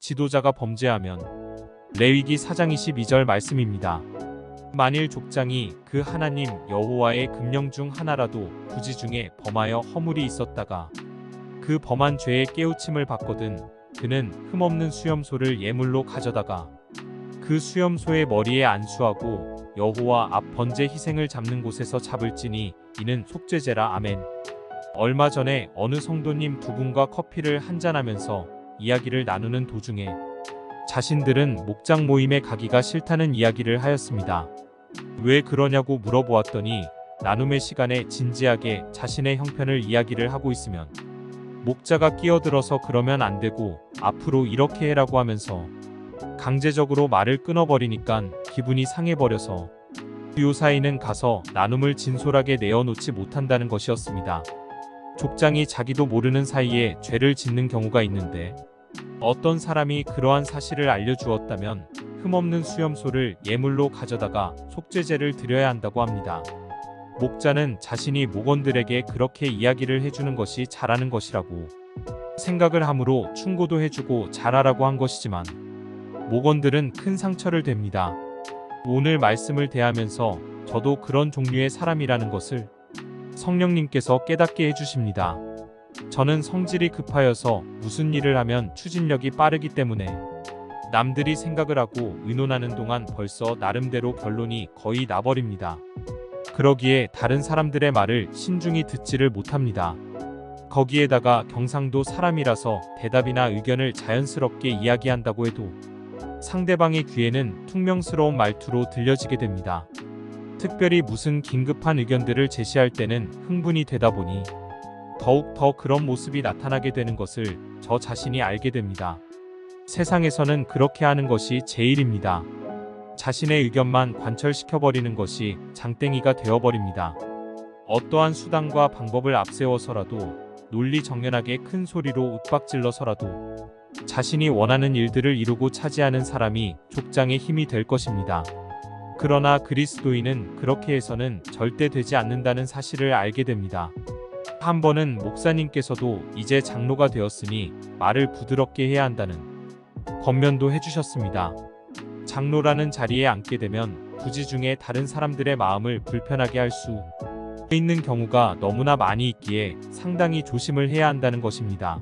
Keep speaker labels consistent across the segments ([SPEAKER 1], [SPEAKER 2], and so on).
[SPEAKER 1] 지도자가 범죄하면 레위기 4장 22절 말씀입니다. 만일 족장이 그 하나님 여호와의 금령 중 하나라도 부지 중에 범하여 허물이 있었다가 그 범한 죄의 깨우침을 받거든 그는 흠없는 수염소를 예물로 가져다가 그 수염소의 머리에 안수하고 여호와 앞 번제 희생을 잡는 곳에서 잡을지니 이는 속죄제라. 아멘. 얼마 전에 어느 성도님 두 분과 커피를 한잔하면서 이야기를 나누는 도중에 자신들은 목장 모임에 가기가 싫다는 이야기를 하였습니다. 왜 그러냐고 물어보았더니 나눔의 시간에 진지하게 자신의 형편을 이야기를 하고 있으면 목자가 끼어들어서 그러면 안 되고 앞으로 이렇게 해라고 하면서 강제적으로 말을 끊어버리니깐 기분이 상해버려서 요사이는 가서 나눔을 진솔하게 내어놓지 못한다는 것이었습니다. 족장이 자기도 모르는 사이에 죄를 짓는 경우가 있는데 어떤 사람이 그러한 사실을 알려주었다면 흠없는 수염소를 예물로 가져다가 속죄제를 드려야 한다고 합니다. 목자는 자신이 목원들에게 그렇게 이야기를 해주는 것이 잘하는 것이라고 생각을 하므로 충고도 해주고 잘하라고 한 것이지만 목원들은 큰 상처를 댑니다. 오늘 말씀을 대하면서 저도 그런 종류의 사람이라는 것을 성령님께서 깨닫게 해주십니다. 저는 성질이 급하여서 무슨 일을 하면 추진력이 빠르기 때문에 남들이 생각을 하고 의논하는 동안 벌써 나름대로 결론이 거의 나버립니다. 그러기에 다른 사람들의 말을 신중히 듣지를 못합니다. 거기에다가 경상도 사람이라서 대답이나 의견을 자연스럽게 이야기한다고 해도 상대방의 귀에는 퉁명스러운 말투로 들려지게 됩니다. 특별히 무슨 긴급한 의견들을 제시할 때는 흥분이 되다 보니 더욱 더 그런 모습이 나타나게 되는 것을 저 자신이 알게 됩니다. 세상에서는 그렇게 하는 것이 제일입니다. 자신의 의견만 관철시켜버리는 것이 장땡이가 되어버립니다. 어떠한 수단과 방법을 앞세워서라도 논리정연하게 큰 소리로 윽박질러서라도 자신이 원하는 일들을 이루고 차지하는 사람이 족장의 힘이 될 것입니다. 그러나 그리스도인은 그렇게 해서는 절대 되지 않는다는 사실을 알게 됩니다. 한 번은 목사님께서도 이제 장로가 되었으니 말을 부드럽게 해야 한다는 권면도 해주셨습니다. 장로라는 자리에 앉게 되면 부지 중에 다른 사람들의 마음을 불편하게 할 수 있는 경우가 너무나 많이 있기에 상당히 조심을 해야 한다는 것입니다.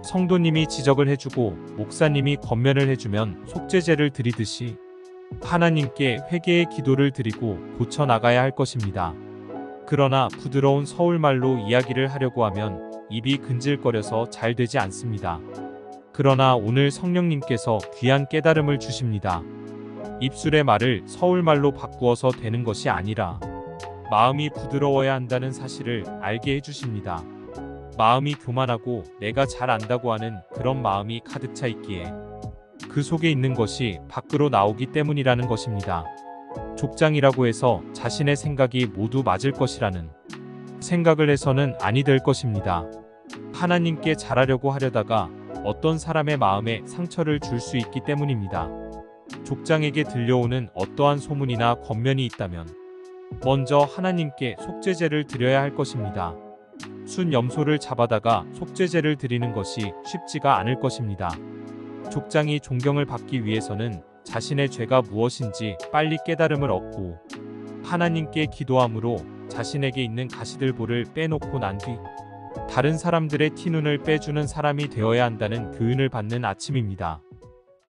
[SPEAKER 1] 성도님이 지적을 해주고 목사님이 권면을 해주면 속죄제를 드리듯이 하나님께 회개의 기도를 드리고 고쳐나가야 할 것입니다. 그러나 부드러운 서울말로 이야기를 하려고 하면 입이 근질거려서 잘 되지 않습니다. 그러나 오늘 성령님께서 귀한 깨달음을 주십니다. 입술의 말을 서울말로 바꾸어서 되는 것이 아니라 마음이 부드러워야 한다는 사실을 알게 해주십니다. 마음이 교만하고 내가 잘 안다고 하는 그런 마음이 가득 차 있기에 그 속에 있는 것이 밖으로 나오기 때문이라는 것입니다. 족장이라고 해서 자신의 생각이 모두 맞을 것이라는 생각을 해서는 아니 될 것입니다. 하나님께 잘하려고 하려다가 어떤 사람의 마음에 상처를 줄 수 있기 때문입니다. 족장에게 들려오는 어떠한 소문이나 권면이 있다면 먼저 하나님께 속죄제를 드려야 할 것입니다. 순 염소를 잡아다가 속죄제를 드리는 것이 쉽지가 않을 것입니다. 족장이 존경을 받기 위해서는 자신의 죄가 무엇인지 빨리 깨달음을 얻고 하나님께 기도함으로 자신에게 있는 가시들보를 빼놓고 난 뒤 다른 사람들의 티눈을 빼주는 사람이 되어야 한다는 교훈을 받는 아침입니다.